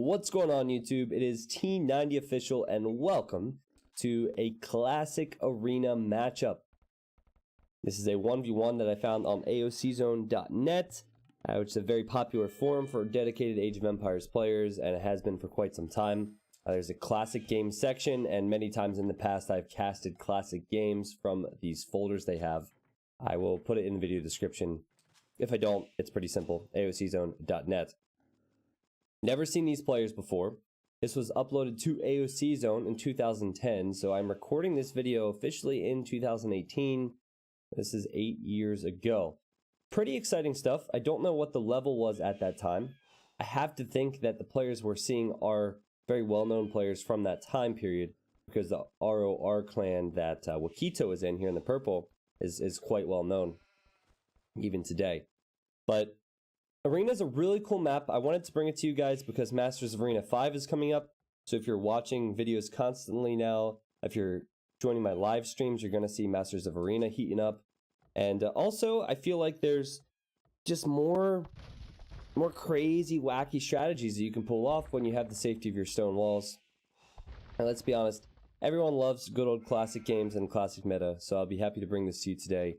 What's going on, YouTube? It is T90 Official, and welcome to a classic arena matchup. This is a 1v1 that I found on AOCzone.net, which is a very popular forum for dedicated Age of Empires players, and it has been for quite some time. There's a classic games section, and many times in the past I've casted classic games from these folders they have. I will put it in the video description. If I don't, it's pretty simple, AOCzone.net. Never seen these players before. This was uploaded to AOC Zone in 2010, so I'm recording this video officially in 2018. This is 8 years ago. Pretty exciting stuff. I don't know what the level was at that time. I have to think that the players we're seeing are very well-known players from that time period, because the ROR clan that Wakito is in here in the purple is quite well known even today. But Arena is a really cool map. I wanted to bring it to you guys because Masters of Arena 5 is coming up. So if you're watching videos constantly now, if you're joining my live streams, you're going to see Masters of Arena heating up. And also, I feel like there's just more crazy, wacky strategies that you can pull off when you have the safety of your stone walls. And let's be honest, everyone loves good old classic games and classic meta, so I'll be happy to bring this to you today.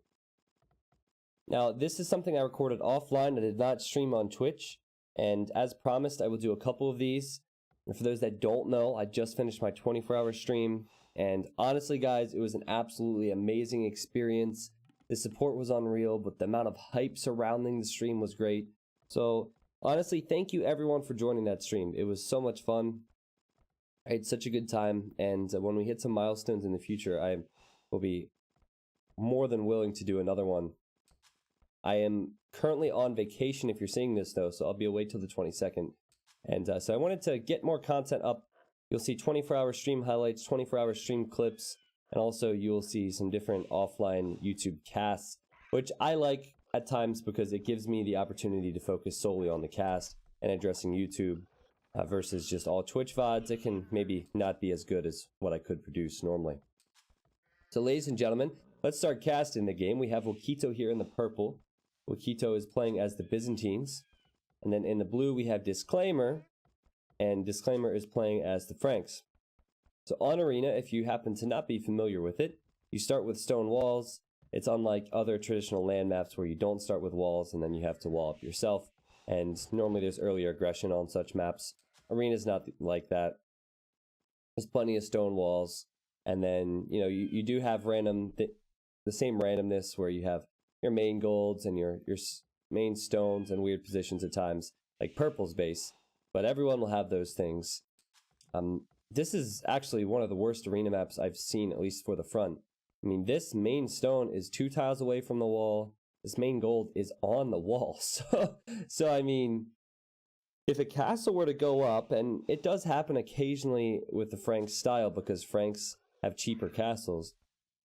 Now, this is something I recorded offline. I did not stream on Twitch, and as promised, I will do a couple of these. And for those that don't know, I just finished my 24-hour stream, and honestly, guys, it was an absolutely amazing experience. The support was unreal, but the amount of hype surrounding the stream was great. So, honestly, thank you everyone for joining that stream. It was so much fun. I had such a good time, and when we hit some milestones in the future, I will be more than willing to do another one. I am currently on vacation if you're seeing this though, so I'll be away till the 22nd. And so I wanted to get more content up. You'll see 24-hour stream highlights, 24-hour stream clips, and also you'll see some different offline YouTube casts, which I like at times because it gives me the opportunity to focus solely on the cast and addressing YouTube versus just all Twitch VODs. It can maybe not be as good as what I could produce normally. So ladies and gentlemen, let's start casting the game. We have Wakito here in the purple. Wakito is playing as the Byzantines. And then in the blue we have Disclaimer, and Disclaimer is playing as the Franks. So on Arena, if you happen to not be familiar with it, you start with stone walls. It's unlike other traditional land maps where you don't start with walls and then you have to wall up yourself. And normally there's earlier aggression on such maps. Arena's not like that. There's plenty of stone walls. And then, you know, you do have the same randomness where you have your main golds and your main stones and weird positions at times, like purple's base. But everyone will have those things. This is actually one of the worst arena maps I've seen, at least for the front. I mean, this main stone is 2 tiles away from the wall. This main gold is on the wall. So I mean, if a castle were to go up, and it does happen occasionally with the Franks style because Franks have cheaper castles.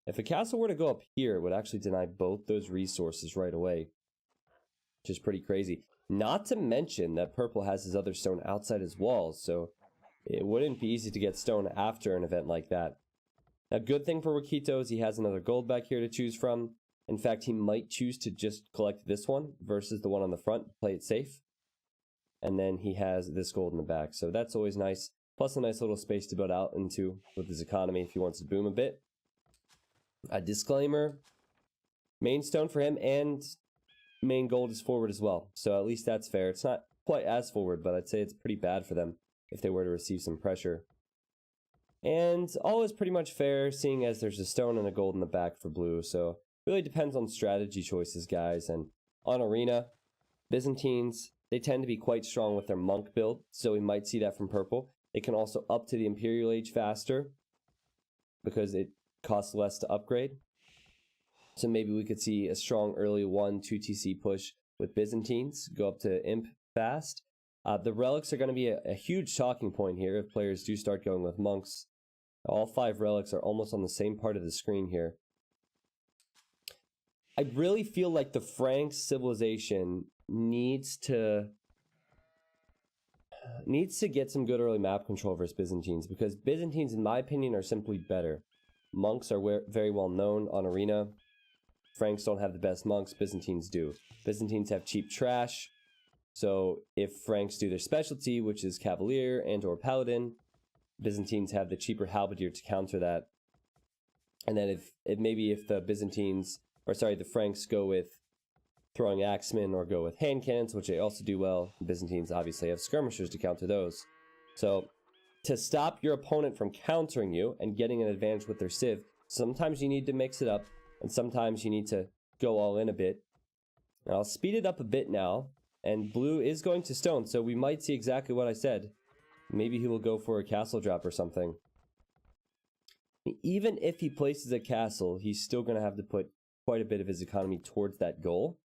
If a castle were to go up here, it would actually deny both those resources right away, which is pretty crazy. Not to mention that purple has his other stone outside his walls, so it wouldn't be easy to get stone after an event like that. A good thing for Wakito is he has another gold back here to choose from. In fact, he might choose to just collect this one versus the one on the front, play it safe. And then he has this gold in the back, so that's always nice. Plus a nice little space to build out into with his economy if he wants to boom a bit. A Disclaimer, main stone for him, and main gold is forward as well. So at least that's fair. It's not quite as forward, but I'd say it's pretty bad for them if they were to receive some pressure. And all is pretty much fair, seeing as there's a stone and a gold in the back for blue. So really depends on strategy choices, guys. And on Arena, Byzantines, they tend to be quite strong with their monk build, so we might see that from purple. It can also up to the Imperial Age faster because it costs less to upgrade. So maybe we could see a strong early 1-2 TC push with Byzantines, go up to Imp fast. The relics are going to be a huge talking point here if players do start going with monks. All 5 relics are almost on the same part of the screen here. I really feel like the Franks civilization needs to get some good early map control versus Byzantines, because Byzantines, in my opinion, are simply better. Monks are very well known on Arena. Franks don't have the best monks, Byzantines do. Byzantines have cheap trash, So if Franks do their specialty, which is Cavalier and or Paladin, Byzantines have the cheaper Halberdier to counter that. And then if the Byzantines, or sorry, the Franks go with throwing axemen or go with hand cannons, which they also do well, the Byzantines obviously have skirmishers to counter those. So to stop your opponent from countering you and getting an advantage with their civ, sometimes you need to mix it up, and sometimes you need to go all in a bit. And I'll speed it up a bit now, and blue is going to stone, so we might see exactly what I said. Maybe he will go for a castle drop or something. Even if he places a castle, he's still going to have to put quite a bit of his economy towards that goal.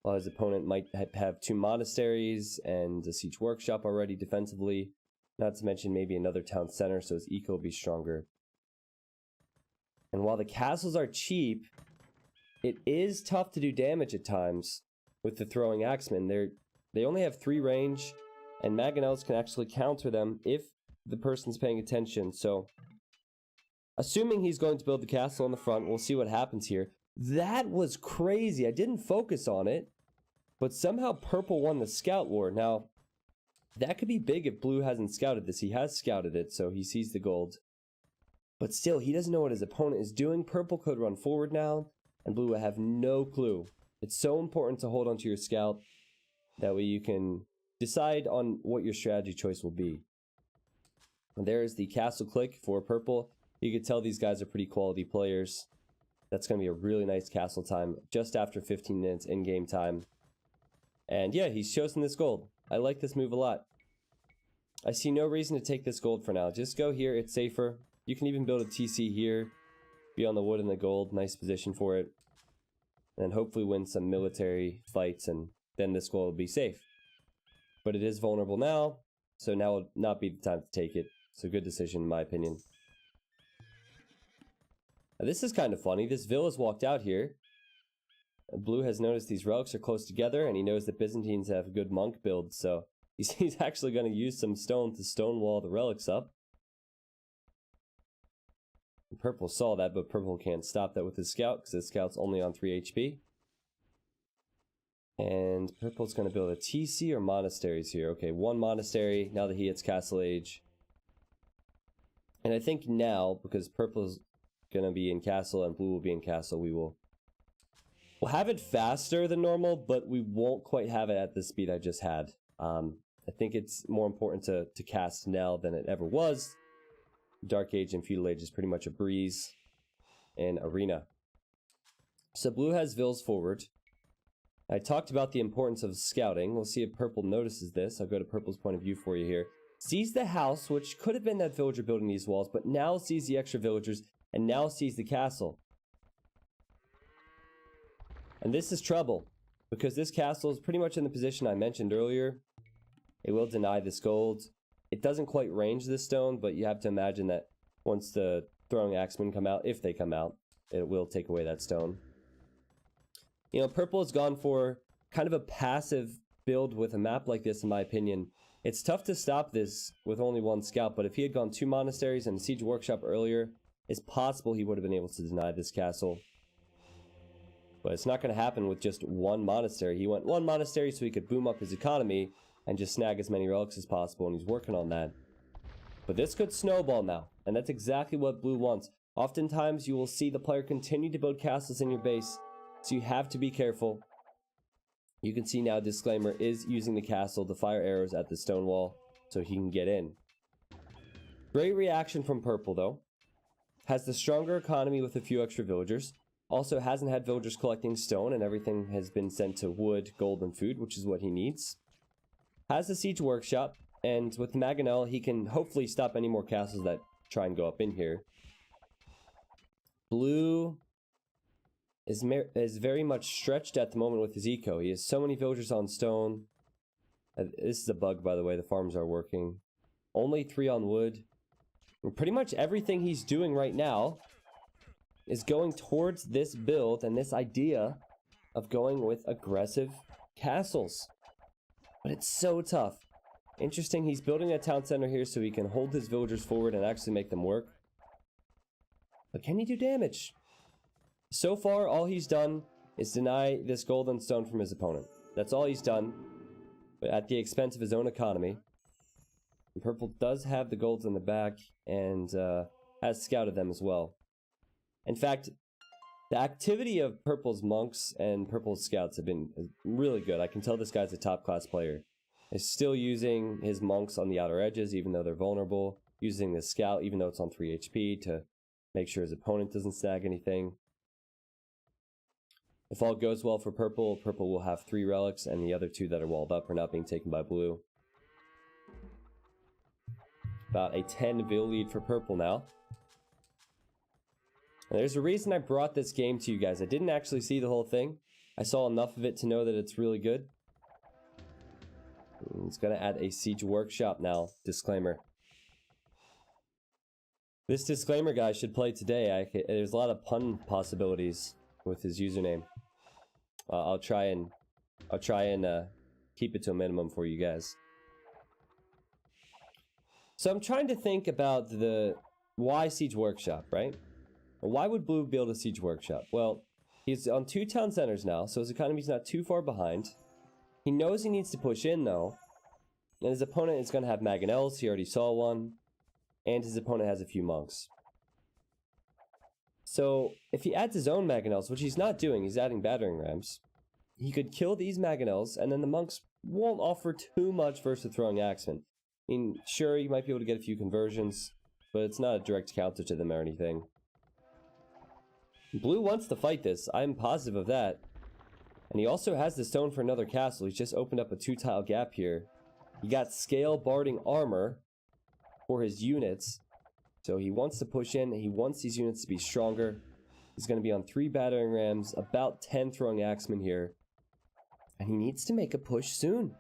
While his opponent might have 2 monasteries and a siege workshop already defensively. Not to mention maybe another town center, so his eco will be stronger. And while the castles are cheap, it is tough to do damage at times with the throwing axemen. They only have 3 range, and mangonels can actually counter them if the person's paying attention. So, assuming he's going to build the castle on the front, we'll see what happens here. That was crazy. I didn't focus on it, but somehow purple won the scout war. Now, that could be big if blue hasn't scouted this. He has scouted it, so he sees the gold. But still, he doesn't know what his opponent is doing. Purple could run forward now, and blue will have no clue. It's so important to hold onto your scout. That way you can decide on what your strategy choice will be. And there's the castle click for purple. You can tell these guys are pretty quality players. That's going to be a really nice castle time just after 15 minutes in game time. And yeah, he's chosen this gold. I like this move a lot. I see no reason to take this gold for now. Just go here, it's safer. You can even build a TC here. Be on the wood and the gold, nice position for it. And hopefully win some military fights, and then this gold will be safe. But it is vulnerable now, so now will not be the time to take it. So good decision in my opinion. Now, this is kind of funny. This villa's walked out here. Blue has noticed these relics are close together, and he knows that Byzantines have a good monk build, so he's actually going to use some stone to stonewall the relics up. Purple saw that, but purple can't stop that with his scout, because his scout's only on 3 HP. And purple's going to build a TC or monasteries here. Okay, 1 monastery, now that he hits Castle Age. And I think now, because purple's going to be in castle and blue will be in castle, we'll have it faster than normal, but we won't quite have it at the speed I just had. I think it's more important to cast now than it ever was. Dark Age and Feudal Age is pretty much a breeze in Arena. So blue has vills forward. I talked about the importance of scouting. We'll see if purple notices this. I'll go to purple's point of view for you here. Sees the house, which could have been that villager building these walls, but now sees the extra villagers, and now sees the castle. And this is trouble, because this castle is pretty much in the position I mentioned earlier. It will deny this gold. It doesn't quite range this stone, but you have to imagine that once the throwing axemen come out, if they come out, it will take away that stone. You know, purple has gone for kind of a passive build with a map like this, in my opinion. It's tough to stop this with only 1 scout, but if he had gone 2 monasteries and a siege workshop earlier, it's possible he would have been able to deny this castle. But it's not going to happen with just 1 monastery. He went 1 monastery so he could boom up his economy and just snag as many relics as possible, and he's working on that. But this could snowball now, and that's exactly what blue wants. Oftentimes, you will see the player continue to build castles in your base, so you have to be careful. You can see now, disclaimer, is using the castle to fire arrows at the stone wall so he can get in. Great reaction from purple, though. Has the stronger economy with a few extra villagers. Also hasn't had villagers collecting stone, and everything has been sent to wood, gold, and food, which is what he needs. Has a siege workshop, and with Maganel, he can hopefully stop any more castles that try and go up in here. Blue is very much stretched at the moment with his eco. He has so many villagers on stone. This is a bug, by the way. The farms are working. Only 3 on wood. And pretty much everything he's doing right now is going towards this build and this idea of going with aggressive castles. But it's so tough. Interesting, he's building a town center here so he can hold his villagers forward and actually make them work. But can he do damage? So far, all he's done is deny this golden stone from his opponent. That's all he's done. but at the expense of his own economy. And purple does have the golds in the back and has scouted them as well. In fact, the activity of purple's monks and purple's scouts have been really good. I can tell this guy's a top class player. He's still using his monks on the outer edges even though they're vulnerable. Using the scout even though it's on 3 HP to make sure his opponent doesn't snag anything. If all goes well for purple, purple will have 3 relics and the other 2 that are walled up are not being taken by blue. About a 10 vil lead for purple now. And there's a reason I brought this game to you guys. I didn't actually see the whole thing. I saw enough of it to know that it's really good. It's going to add a siege workshop now. Disclaimer. This disclaimer guy should play today. There's a lot of pun possibilities with his username. I'll try and keep it to a minimum for you guys. So I'm trying to think about the why siege workshop, right? Why would blue build a siege workshop? Well, he's on 2 town centers now, so his economy's not too far behind. He knows he needs to push in though, and his opponent is going to have mangonels. He already saw one, and his opponent has a few monks. So if he adds his own mangonels, which he's not doing, he's adding battering rams, he could kill these mangonels, and then the monks won't offer too much versus the throwing axeman. I mean, sure, you might be able to get a few conversions, but it's not a direct counter to them or anything. Blue wants to fight this, I'm positive of that. And he also has the stone for another castle. He's just opened up a 2-tile gap here. He got scale barding armor for his units. So he wants to push in, he wants these units to be stronger. He's going to be on 3 battering rams, about 10 throwing axemen here. And he needs to make a push soon.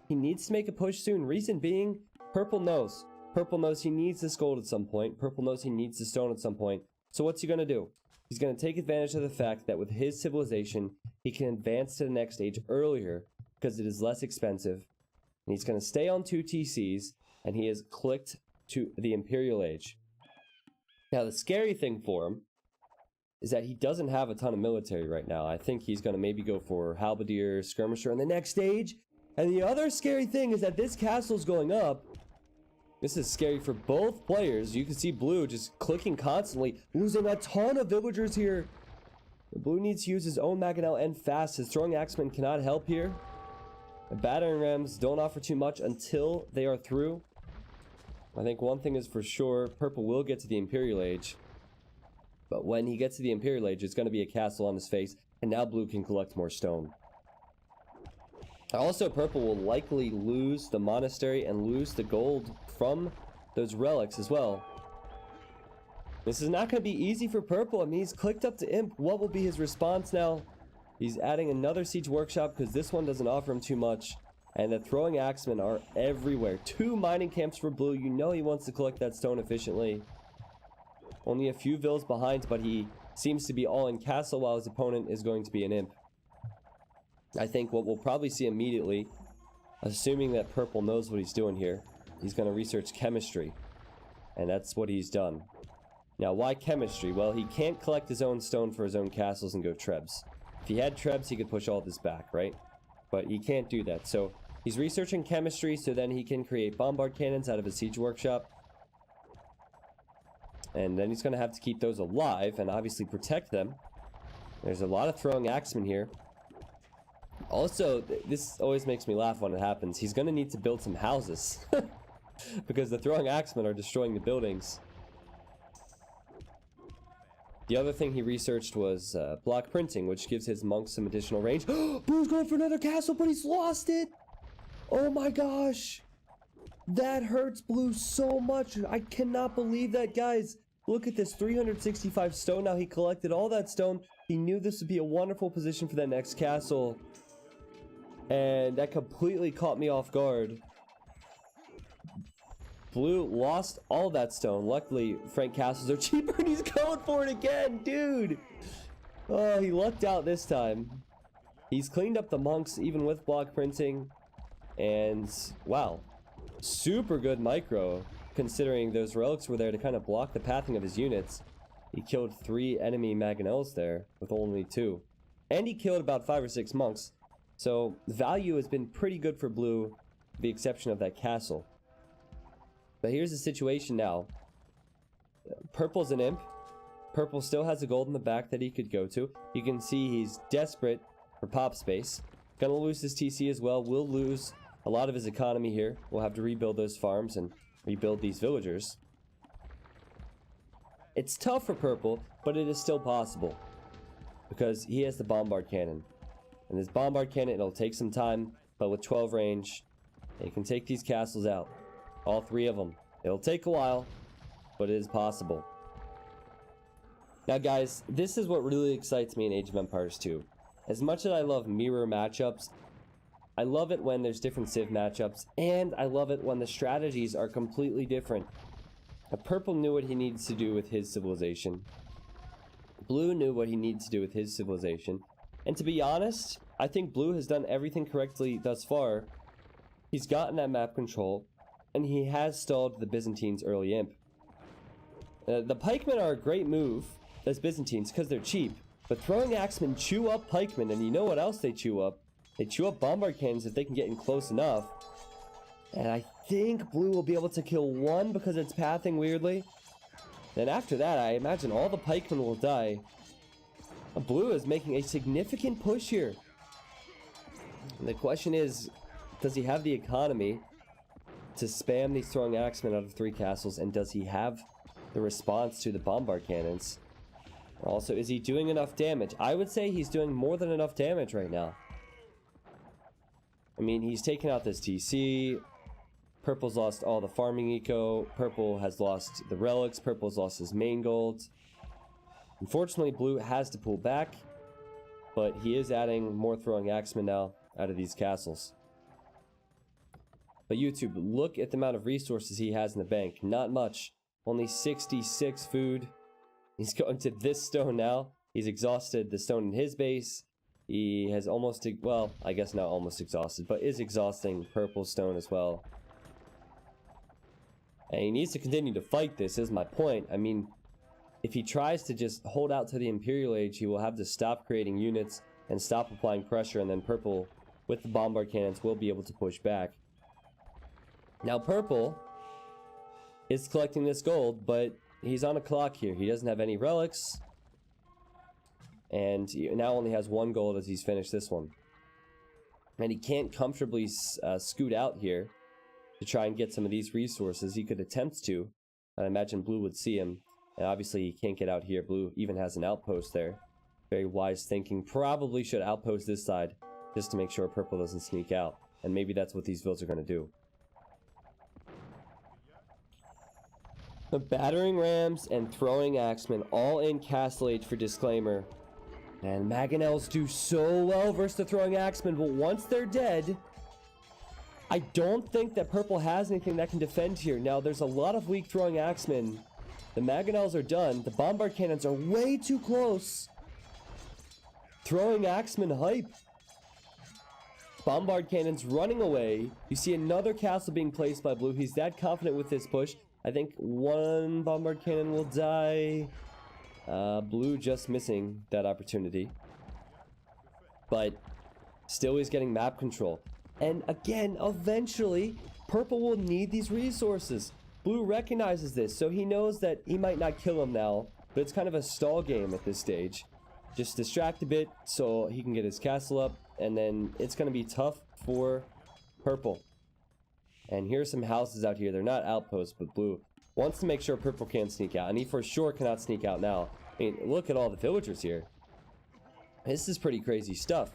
He needs to make a push soon. Reason being, purple knows. Purple knows he needs this gold at some point. Purple knows he needs the stone at some point. So what's he going to do? He's going to take advantage of the fact that with his civilization, he can advance to the next stage earlier because it is less expensive. And he's going to stay on 2 TCs, and he has clicked to the Imperial Age. Now, the scary thing for him is that he doesn't have a ton of military right now. I think he's going to maybe go for Halberdier, Skirmisher in the next stage. And the other scary thing is that this castle's going up. This is scary for both players. You can see blue just clicking constantly, losing a ton of villagers here. Blue needs to use his own mangonel and fast. His throwing axemen cannot help here. The battering rams don't offer too much until they are through. I think one thing is for sure, purple will get to the Imperial Age. But when he gets to the Imperial Age, it's going to be a castle on his face, and now blue can collect more stone. Also, purple will likely lose the monastery and lose the gold from those relics as well. This is not going to be easy for purple. I mean, he's clicked up to imp. What will be his response now? He's adding another siege workshop because this one doesn't offer him too much. And the throwing axemen are everywhere. 2 mining camps for blue. You know he wants to collect that stone efficiently. Only a few vills behind, but he seems to be all in castle while his opponent is going to be an imp. I think what we'll probably see immediately, assuming that purple knows what he's doing here, he's going to research chemistry. And that's what he's done. Now, why chemistry? Well, he can't collect his own stone for his own castles and go trebs. If he had trebs, he could push all this back, right? But he can't do that. So he's researching chemistry so then he can create bombard cannons out of his siege workshop. And then he's going to have to keep those alive and obviously protect them. There's a lot of throwing axemen here. Also, this always makes me laugh when it happens. He's going to need to build some houses. Because the throwing axemen are destroying the buildings. The other thing he researched was block printing, which gives his monks some additional range. Blue's going for another castle, but he's lost it! Oh my gosh! That hurts blue so much. I cannot believe that, guys. Look at this, 365 stone. Now he collected all that stone. He knew this would be a wonderful position for that next castle. And that completely caught me off guard. Blue lost all that stone. Luckily, Frank castles are cheaper and he's going for it again, dude. Oh, he lucked out this time. He's cleaned up the monks even with block printing. And wow, super good micro considering those relics were there to kind of block the pathing of his units. He killed 3 enemy mangonels there with only 2. And he killed about 5 or 6 monks. So value has been pretty good for blue, with the exception of that castle. But here's the situation now. Purple's an imp. Purple still has a gold in the back that he could go to. You can see he's desperate for pop space. Gonna lose his TC as well. Will lose a lot of his economy here. We'll have to rebuild those farms and rebuild these villagers. It's tough for purple, but it is still possible. Because he has the Bombard cannon. And this Bombard cannon, it'll take some time, but with 12 range, it can take these castles out. All 3 of them. It'll take a while, but it is possible. Now guys, this is what really excites me in Age of Empires 2. As much as I love mirror matchups, I love it when there's different Civ matchups, and I love it when the strategies are completely different. Now, Purple knew what he needs to do with his civilization. Blue knew what he needs to do with his civilization. And to be honest, I think Blue has done everything correctly thus far. He's gotten that map control, and he has stalled the Byzantines' early imp. The pikemen are a great move as Byzantines because they're cheap, but throwing axemen chew up pikemen, and you know what else they chew up? They chew up bombard cannons if they can get in close enough. And I think Blue will be able to kill one because it's pathing weirdly. Then after that, I imagine all the pikemen will die. Blue is making a significant push here. And the question is, does he have the economy to spam these throwing axemen out of 3 castles, and does he have the response to the bombard cannons? Also, is he doing enough damage? I would say he's doing more than enough damage right now. I mean, he's taken out this TC. Purple's lost all the farming eco. Purple has lost the relics. Purple's lost his main gold. Unfortunately, Blue has to pull back, but he is adding more throwing axemen now out of these castles. But YouTube, look at the amount of resources he has in the bank. Not much. Only 66 food. He's going to this stone now. He's exhausted the stone in his base. He has almost, well, I guess not almost exhausted, but is exhausting Purple stone as well. And he needs to continue to fight this, is my point. I mean, if he tries to just hold out to the Imperial Age, he will have to stop creating units and stop applying pressure, and then Purple, with the Bombard cannons, will be able to push back. Now, Purple is collecting this gold, but he's on a clock here. He doesn't have any relics, and he now only has 1 gold as he's finished this one. And he can't comfortably scoot out here to try and get some of these resources. He could attempt to, and I imagine Blue would see him. And obviously he can't get out here. Blue even has an outpost there. Very wise thinking. Probably should outpost this side just to make sure Purple doesn't sneak out. And maybe that's what these builds are going to do. The battering rams and throwing axemen all in Castle Age for disclaimer. And Mangonels do so well versus the throwing axemen, but once they're dead, I don't think that Purple has anything that can defend here. Now, there's a lot of weak throwing axemen. The Mangonels are done. The Bombard cannons are way too close. Throwing axemen hype. Bombard cannons running away. You see another castle being placed by Blue. He's that confident with this push. I think 1 Bombard cannon will die. Blue just missing that opportunity. But still he's getting map control. And again, eventually, Purple will need these resources. Blue recognizes this, so he knows that he might not kill him now, but it's kind of a stall game at this stage. Just distract a bit so he can get his castle up, and then it's going to be tough for Purple. And here's some houses out here. They're not outposts, but Blue wants to make sure Purple can't sneak out, and he for sure cannot sneak out now. I mean, look at all the villagers here. This is pretty crazy stuff.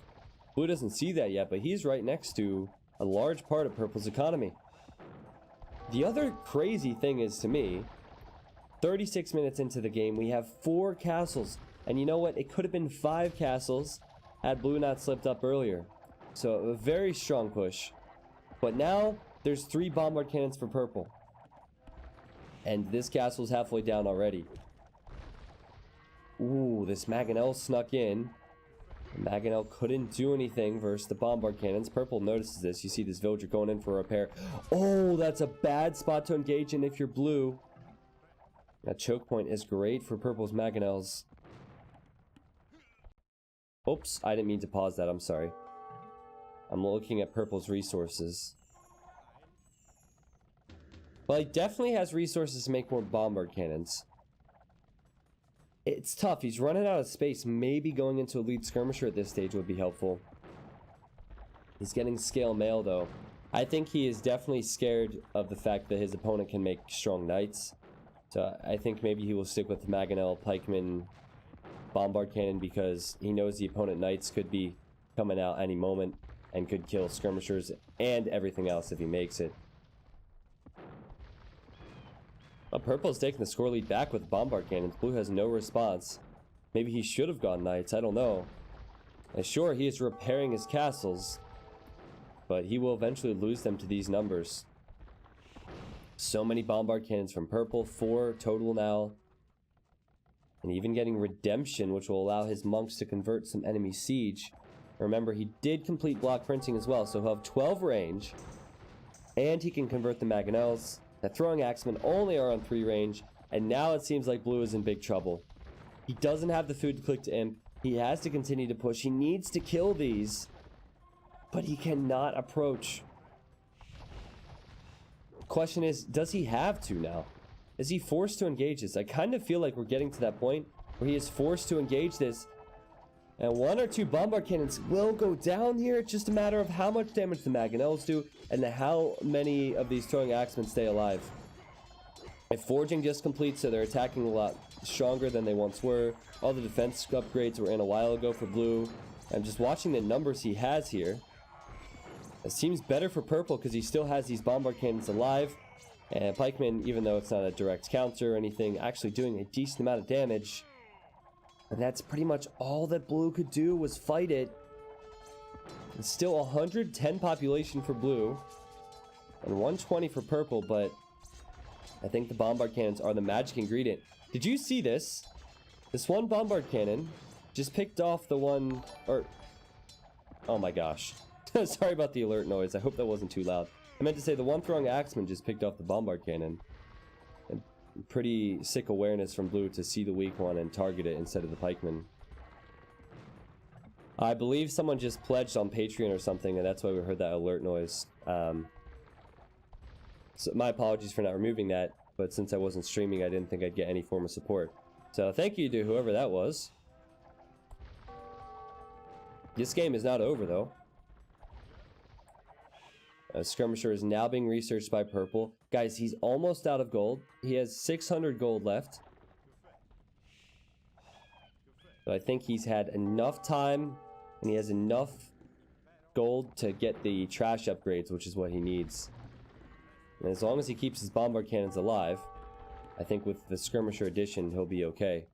Blue doesn't see that yet, but he's right next to a large part of Purple's economy. The other crazy thing is, to me, 36 minutes into the game, we have 4 castles. And you know what? It could have been 5 castles had Blue not slipped up earlier. So a very strong push. But now, there's 3 Bombard cannons for Purple. And this castle's halfway down already. Ooh, this Mangonel snuck in. Mangonel couldn't do anything versus the Bombard cannons. Purple notices this. You see this villager going in for a repair. Oh, that's a bad spot to engage in if you're Blue. That choke point is great for Purple's Mangonels. Oops, I didn't mean to pause that. I'm sorry. I'm looking at purple's resources. Well, he definitely has resources to make more bombard cannons. It's tough. He's running out of space. Maybe going into a lead skirmisher at this stage would be helpful. He's getting scale mail, though. I think he is definitely scared of the fact that his opponent can make strong knights. So I think maybe he will stick with Mangonel, Pikeman, Bombard Cannon, because he knows the opponent knights could be coming out any moment and could kill skirmishers and everything else if he makes it. Well, purple's taking the score lead back with Bombard Cannons. Blue has no response. Maybe he should have gone knights, I don't know. And sure, he is repairing his castles, but he will eventually lose them to these numbers. So many Bombard Cannons from purple, 4 total now. And even getting Redemption, which will allow his monks to convert some enemy siege. Remember, he did complete block printing as well, so he'll have 12 range. And he can convert the Mangonels. The throwing axemen only are on 3 range. And now it seems like blue is in big trouble. He doesn't have the food to click to imp. He has to continue to push. He needs to kill these. But he cannot approach. Question is, does he have to now? Is he forced to engage this? I kind of feel like we're getting to that point where he is forced to engage this. And 1 or 2 bombard cannons will go down here. It's just a matter of how much damage the Mangonels do and how many of these throwing axemen stay alive. If forging just completes, so they're attacking a lot stronger than they once were. All the defense upgrades were in a while ago for blue. I'm just watching the numbers he has here. It seems better for purple because he still has these bombard cannons alive. And pikemen, even though it's not a direct counter or anything, actually doing a decent amount of damage. And that's pretty much all that blue could do, was fight it. It's still 110 population for blue and 120 for purple, but I think the bombard cannons are the magic ingredient. Did you see this? This one bombard cannon just picked off the one, or oh my gosh. Sorry about the alert noise. I hope that wasn't too loud. I meant to say the one throwing axeman just picked off the bombard cannon. And pretty sick awareness from blue to see the weak one and target it instead of the pikeman. I believe someone just pledged on Patreon or something, and that's why we heard that alert noise. So my apologies for not removing that, but since I wasn't streaming, I didn't think I'd get any form of support. So thank you to whoever that was. This game is not over, though. Skirmisher is now being researched by purple. Guys, he's almost out of gold. He has 600 gold left. But I think he's had enough time, and he has enough gold to get the trash upgrades, which is what he needs. And as long as he keeps his bombard cannons alive, I think with the skirmisher edition, he'll be okay.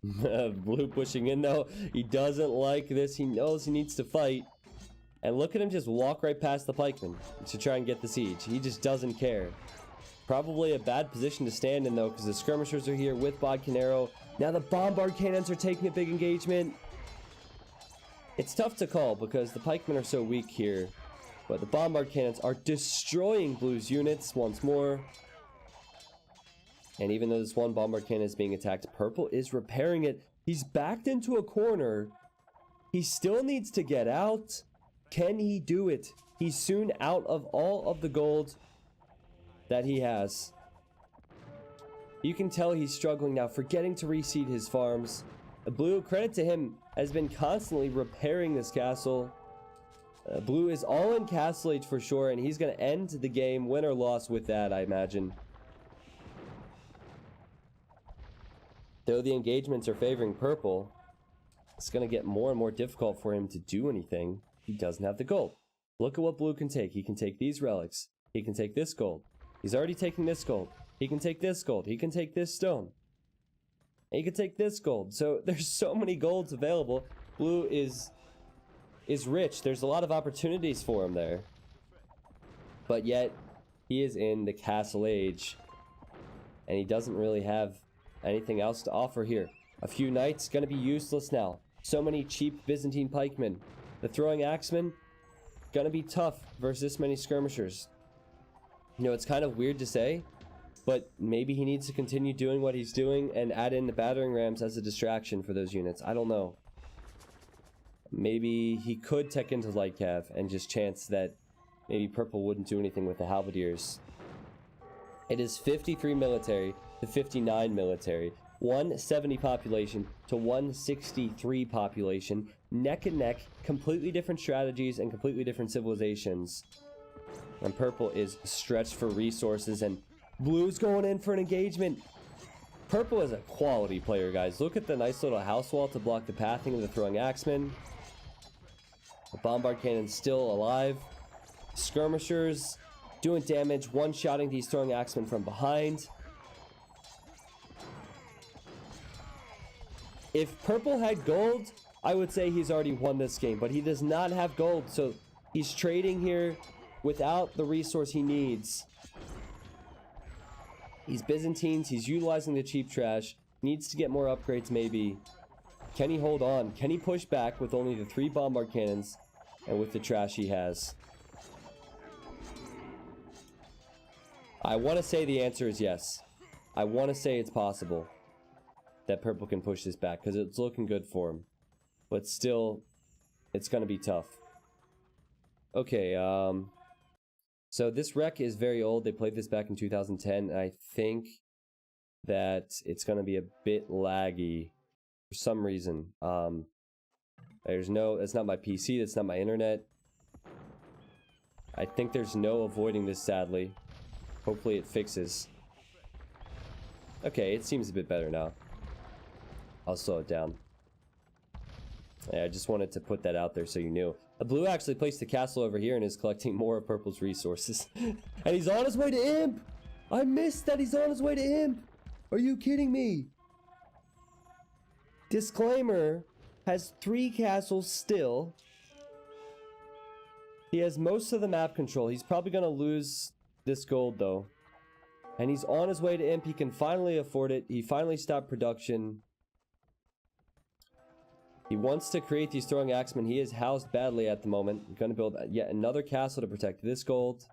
Blue pushing in, though. He doesn't like this. He knows he needs to fight. And look at him just walk right past the pikeman to try and get the siege. He just doesn't care. Probably a bad position to stand in, though, because the skirmishers are here with Bodkin Arrow. Now the bombard cannons are taking a big engagement. It's tough to call because the pikemen are so weak here. But the bombard cannons are destroying blue's units once more. And even though this one bombard cannon is being attacked, purple is repairing it. He's backed into a corner. He still needs to get out. Can he do it? He's soon out of all of the gold that he has. You can tell he's struggling now, forgetting to reseed his farms. Blue, credit to him, has been constantly repairing this castle. Blue is all in castle age for sure, and he's going to end the game, win or loss, with that, I imagine. Though the engagements are favoring purple, it's going to get more and more difficult for him to do anything. He doesn't have the gold. Look at what blue can take. He can take these relics. He can take this gold. He's already taking this gold. He can take this gold. He can take this stone. And he can take this gold. So there's so many golds available. Blue is rich. There's a lot of opportunities for him there. But yet, he is in the castle age. And he doesn't really have anything else to offer here. A few knights going to be useless now. So many cheap Byzantine pikemen. The throwing axemen, gonna be tough versus this many skirmishers. You know, it's kind of weird to say, but maybe he needs to continue doing what he's doing and add in the battering rams as a distraction for those units. I don't know. Maybe he could tech into light cav and just chance that maybe purple wouldn't do anything with the halberdiers. It is 53 military to 59 military. 170 population to 163 population. Neck and neck. Completely different strategies and completely different civilizations. And purple is stretched for resources. And blue's going in for an engagement. Purple is a quality player, guys. Look at the nice little house wall to block the pathing of the throwing axemen. The bombard cannon's still alive. Skirmishers doing damage, one-shotting these throwing axemen from behind. If purple had gold, I would say he's already won this game, but he does not have gold, so he's trading here without the resource he needs. He's Byzantines, he's utilizing the cheap trash, needs to get more upgrades maybe. Can he hold on? Can he push back with only the 3 bombard cannons and with the trash he has? I want to say the answer is yes. I want to say it's possible that purple can push this back because it's looking good for him. But still, it's going to be tough. Okay, so this wreck is very old. They played this back in 2010. And I think that it's going to be a bit laggy for some reason. It's not my PC. That's not my internet. I think there's no avoiding this, sadly. Hopefully it fixes. Okay, it seems a bit better now. I'll slow it down. Yeah, I just wanted to put that out there so you knew. Blue actually placed the castle over here and is collecting more of purple's resources. And he's on his way to Imp! I missed that he's on his way to Imp! Are you kidding me? Disclaimer, has 3 castles still. He has most of the map control. He's probably going to lose this gold though. And he's on his way to Imp. He can finally afford it. He finally stopped production. He wants to create these throwing axemen. He is housed badly at the moment. He's going to build yet another castle to protect this gold.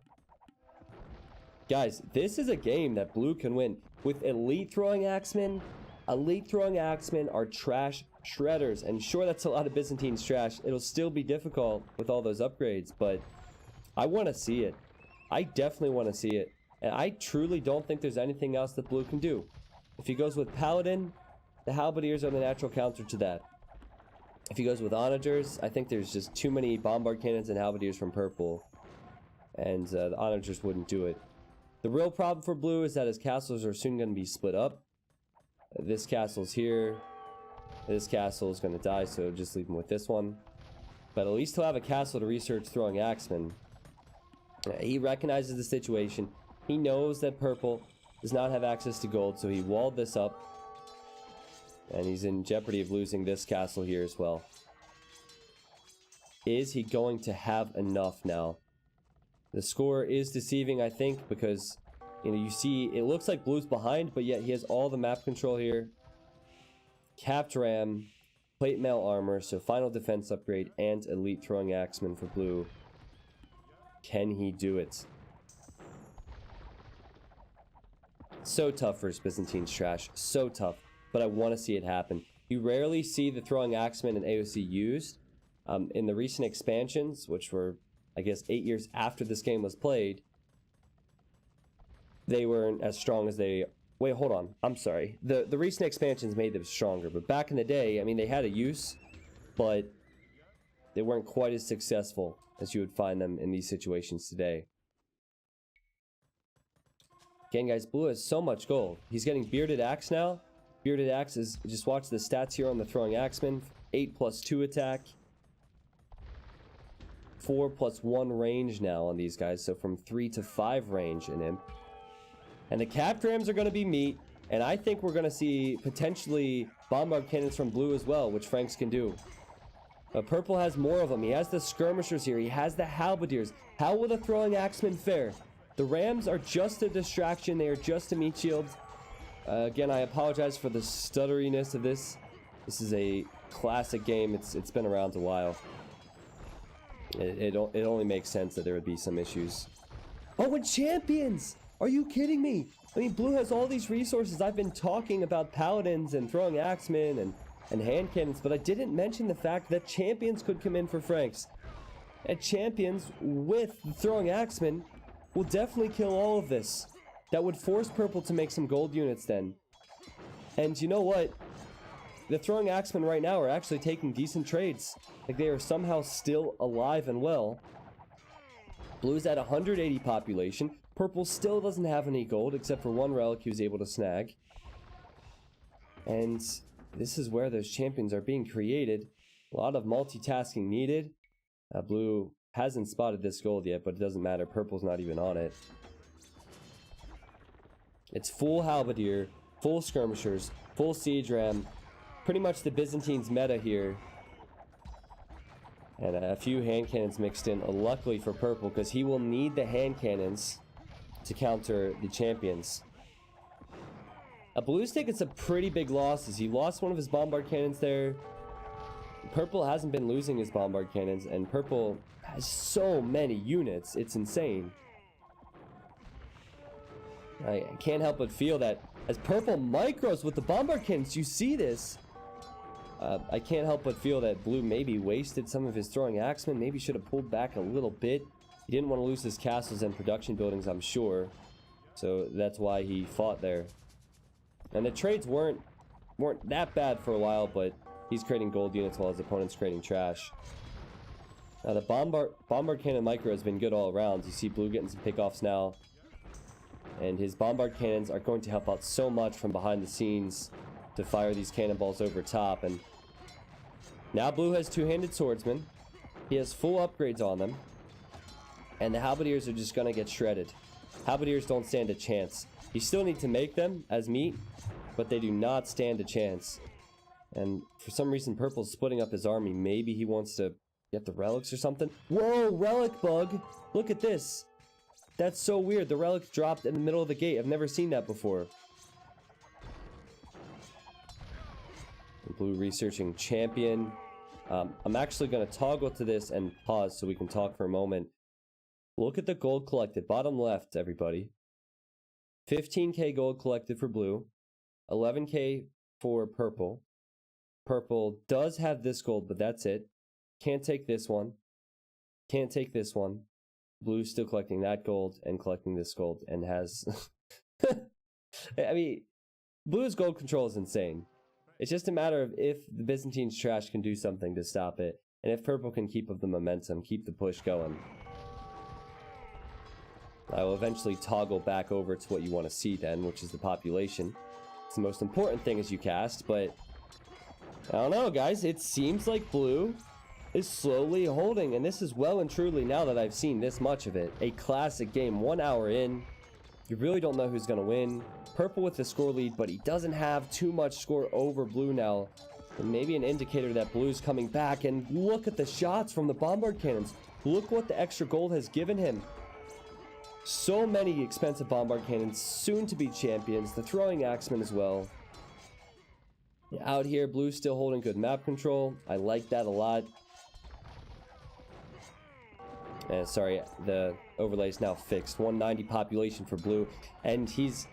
Guys, this is a game that blue can win. With elite throwing axemen. Elite throwing axemen are trash shredders. And sure, that's a lot of Byzantine's trash. It'll still be difficult with all those upgrades. But I want to see it. I definitely want to see it. And I truly don't think there's anything else that blue can do. If he goes with Paladin, the Halberdiers are the natural counter to that. If he goes with Onagers, I think there's just too many Bombard Cannons and Halberdiers from purple. And the Onagers wouldn't do it. The real problem for blue is that his castles are soon going to be split up. This castle's here. This castle is going to die, so just leave him with this one. But at least he'll have a castle to research throwing axemen. He recognizes the situation. He knows that purple does not have access to gold, so he walled this up. And he's in jeopardy of losing this castle here as well. Is he going to have enough now? The score is deceiving, I think, because, you know, you see, it looks like blue's behind, but yet he has all the map control here. Capped ram, plate mail armor, so final defense upgrade, and elite throwing axeman for blue. Can he do it? So tough versus Byzantine's trash. So tough. But I want to see it happen. You rarely see the throwing axemen in AOC used. In the recent expansions, which were, I guess, 8 years after this game was played, they weren't as strong as they... Wait, hold on. I'm sorry. The recent expansions made them stronger. But back in the day, I mean, they had a use, but they weren't quite as successful as you would find them in these situations today. Again, guys, blue has so much gold. He's getting bearded axe now. Bearded axe is, just watch the stats here on the throwing axeman. 8+2 attack. 4+1 range now on these guys. So from 3 to 5 range in Imp. And the capped rams are going to be meat. And I think we're going to see potentially bombard cannons from blue as well, which Franks can do. But purple has more of them. He has the skirmishers here. He has the halberdiers. How will the throwing axemen fare? The rams are just a distraction. They are just a meat shield. Again, I apologize for the stutteriness of this. This is a classic game. It's been around a while. It only makes sense that there would be some issues. Oh, and champions! Are you kidding me? I mean, blue has all these resources. I've been talking about paladins and throwing axemen and and hand cannons, but I didn't mention the fact that champions could come in for Franks. And champions with the throwing axeman will definitely kill all of this. That would force purple to make some gold units then. And you know what? The throwing axemen right now are actually taking decent trades. Like, they are somehow still alive and well. Blue's at 180 population. Purple still doesn't have any gold except for one relic he was able to snag. And this is where those champions are being created. A lot of multitasking needed. Blue hasn't spotted this gold yet, but it doesn't matter. Purple's not even on it. It's full halberdier, full skirmishers, full siege ram. Pretty much the Byzantines meta here. And a few hand cannons mixed in, luckily for purple, because he will need the hand cannons to counter the champions. Blue's taken some pretty big losses. He lost one of his bombard cannons there. Purple hasn't been losing his bombard cannons, and purple has so many units. It's insane. I can't help but feel that as purple micros with the bombard cannons, you see this. I can't help but feel that blue maybe wasted some of his throwing axemen. Maybe should have pulled back a little bit. He didn't want to lose his castles and production buildings, I'm sure. So that's why he fought there. And the trades weren't that bad for a while, but he's creating gold units while his opponent's creating trash. Now the bombard cannon micro has been good all around. You see blue getting some pickoffs now. And his bombard cannons are going to help out so much from behind the scenes to fire these cannonballs over top. And now blue has two-handed swordsmen. He has full upgrades on them. And the halberdiers are just going to get shredded. Halberdiers don't stand a chance. You still need to make them as meat, but they do not stand a chance. And for some reason, purple's splitting up his army. Maybe he wants to get the relics or something. Whoa, relic bug! Look at this. That's so weird. The relic dropped in the middle of the gate. I've never seen that before. Blue researching champion. I'm actually going to toggle to this and pause so we can talk for a moment. Look at the gold collected. Bottom left, everybody. 15k gold collected for blue. 11k for purple. Purple does have this gold, but that's it. Can't take this one. Can't take this one. Blue's still collecting that gold and collecting this gold and has... I mean, blue's gold control is insane. It's just a matter of if the Byzantine's trash can do something to stop it, and if purple can keep up the momentum, keep the push going. I will eventually toggle back over to what you want to see then, which is the population. It's the most important thing as you cast, but I don't know, guys. It seems like blue is slowly holding, and this is well and truly, now that I've seen this much of it, a classic game. 1 hour in, you really don't know who's going to win. Purple with the score lead, but he doesn't have too much score over blue now. And maybe an indicator that blue's coming back. And look at the shots from the bombard cannons. Look what the extra gold has given him. So many expensive bombard cannons, soon to be champions. The throwing axemen as well. Out here, blue's still holding good map control. I like that a lot. And sorry, the overlay is now fixed. 190 population for blue, and he's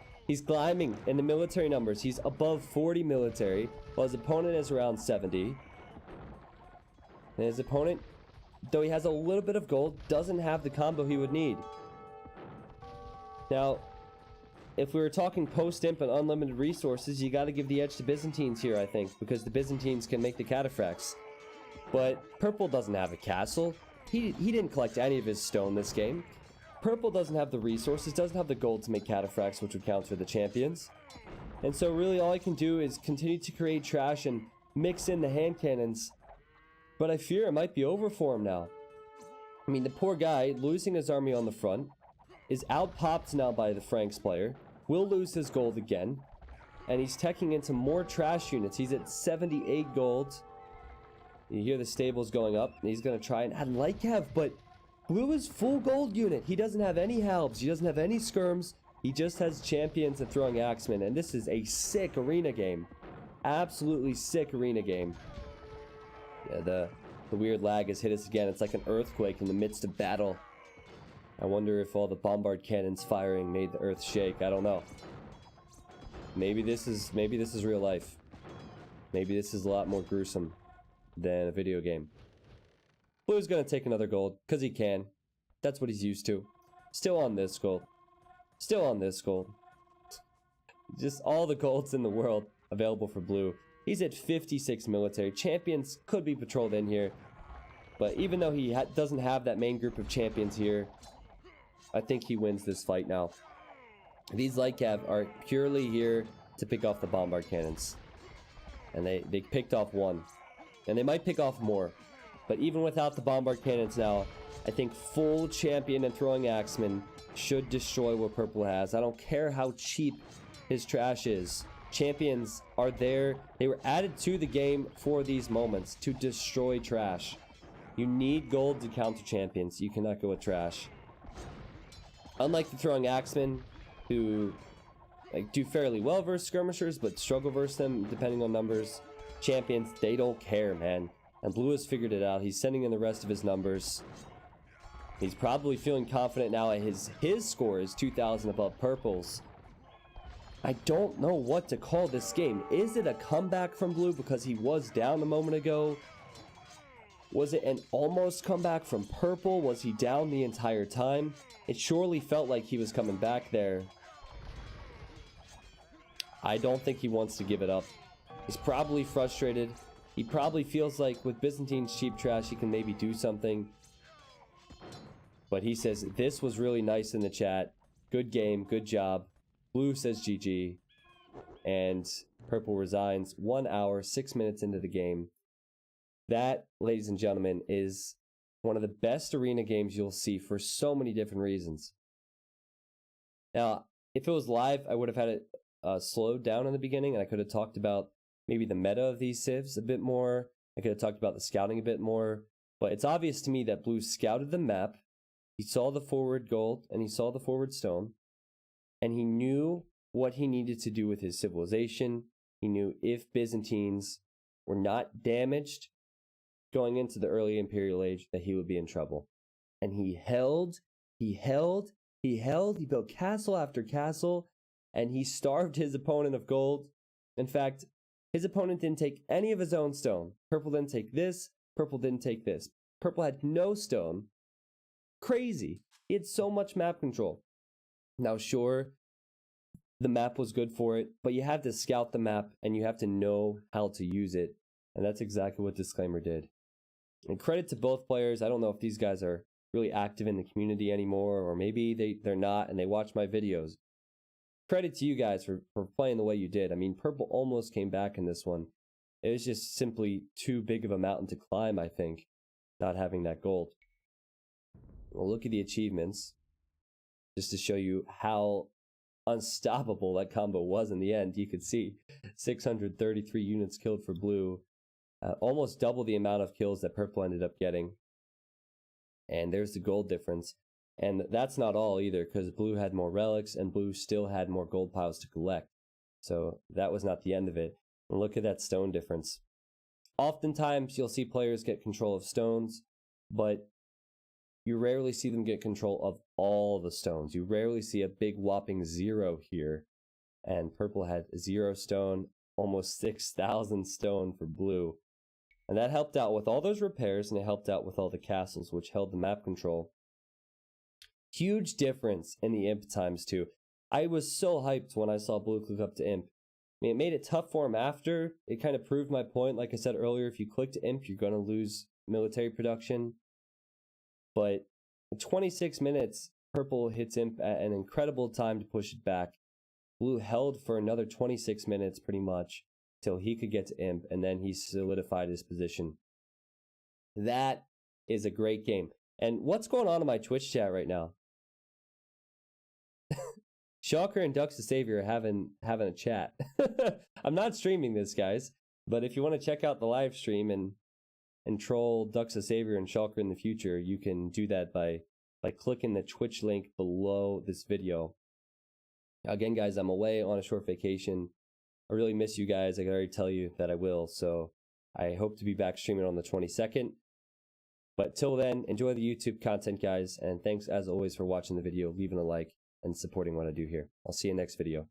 climbing in the military numbers. He's above 40 military, while his opponent is around 70. And his opponent, though he has a little bit of gold, doesn't have the combo he would need. Now, if we were talking post-imp and unlimited resources, you got to give the edge to Byzantines here, I think, because the Byzantines can make the cataphracts. But purple doesn't have a castle. He didn't collect any of his stone this game. Purple doesn't have the resources, doesn't have the gold to make cataphracts, which would count for the champions. And so really all I can do is continue to create trash and mix in the hand cannons. But I fear it might be over for him now. I mean, the poor guy, losing his army on the front, is out-popped now by the Franks player, will lose his gold again, and he's teching into more trash units. He's at 78 gold. You hear the stables going up, and he's going to try and add Lycav, but blue is full gold unit. He doesn't have any halbs, he doesn't have any skirms, he just has champions and throwing axemen, and this is a sick arena game. Absolutely sick arena game. Yeah, the weird lag has hit us again. It's like an earthquake in the midst of battle. I wonder if all the bombard cannons firing made the earth shake. I don't know. Maybe this is real life. Maybe this is a lot more gruesome than a video game. Blue's gonna take another gold, because he can. That's what he's used to. Still on this gold. Still on this gold. Just all the golds in the world available for Blue. He's at 56 military. Champions could be patrolled in here. But even though he doesn't have that main group of champions here, I think he wins this fight now. These light cav are purely here to pick off the bombard cannons. And they picked off one. And they might pick off more. But even without the bombard cannons now, I think full champion and throwing axeman should destroy what purple has. I don't care how cheap his trash is. Champions are there. They were added to the game for these moments to destroy trash. You need gold to counter champions. You cannot go with trash. Unlike the throwing axemen, who do fairly well versus skirmishers, but struggle versus them depending on numbers. Champions, they don't care, man. And Blue has figured it out. He's sending in the rest of his numbers. He's probably feeling confident now at his score is 2,000 above purple's. I don't know what to call this game. Is it a comeback from Blue because he was down a moment ago? Was it an almost comeback from purple? Was he down the entire time? It surely felt like he was coming back there. I don't think he wants to give it up. He's probably frustrated. He probably feels like with Byzantine's cheap trash, he can maybe do something. But he says, this was really nice in the chat. Good game, good job. Blue says GG. And purple resigns 1 hour, 6 minutes into the game. That, ladies and gentlemen, is one of the best arena games you'll see for so many different reasons. Now, if it was live, I would have had it slowed down in the beginning, and I could have talked about maybe the meta of these civs a bit more. I could have talked about the scouting a bit more. But it's obvious to me that Blue scouted the map. He saw the forward gold, and he saw the forward stone. And he knew what he needed to do with his civilization. He knew if Byzantines were not damaged going into the early Imperial Age, that he would be in trouble. And he held, he built castle after castle, and he starved his opponent of gold. In fact, his opponent didn't take any of his own stone. Purple didn't take this, purple didn't take this. Purple had no stone. Crazy. He had so much map control. Now, sure, the map was good for it, but you have to scout the map and you have to know how to use it. And that's exactly what Disclaimer did. And credit to both players. I don't know if these guys are really active in the community anymore, or maybe they're not and they watch my videos. Credit to you guys for playing the way you did. I mean, purple almost came back in this one. It was just simply too big of a mountain to climb, I think, not having that gold. Well, look at the achievements, just to show you how unstoppable that combo was in the end. You could see 633 units killed for Blue, almost double the amount of kills that purple ended up getting. And there's the gold difference. And that's not all either, because Blue had more relics and Blue still had more gold piles to collect. So that was not the end of it. And look at that stone difference. Oftentimes you'll see players get control of stones, but you rarely see them get control of all the stones. You rarely see a big whopping 0 here. And purple had 0 stone, almost 6,000 stone for Blue. And that helped out with all those repairs, and it helped out with all the castles, which held the map control. Huge difference in the imp times too. I was so hyped when I saw Blue click up to imp. I mean, it made it tough for him after. It kind of proved my point. Like I said earlier, if you click to imp, you're going to lose military production. But in 26 minutes, purple hits imp at an incredible time to push it back. Blue held for another 26 minutes pretty much till he could get to imp, and then he solidified his position. That is a great game. And what's going on in my Twitch chat right now? Shocker and Ducks the Savior are having a chat. I'm not streaming this, guys, but if you want to check out the live stream and troll Ducks the Savior and Shulker in the future, you can do that by clicking the Twitch link below this video. Again, guys, I'm away on a short vacation. I really miss you guys. I can already tell you that I will, so I hope to be back streaming on the 22nd. But till then, enjoy the YouTube content, guys, and thanks as always for watching the video, leaving a like, and supporting what I do here. I'll see you next video.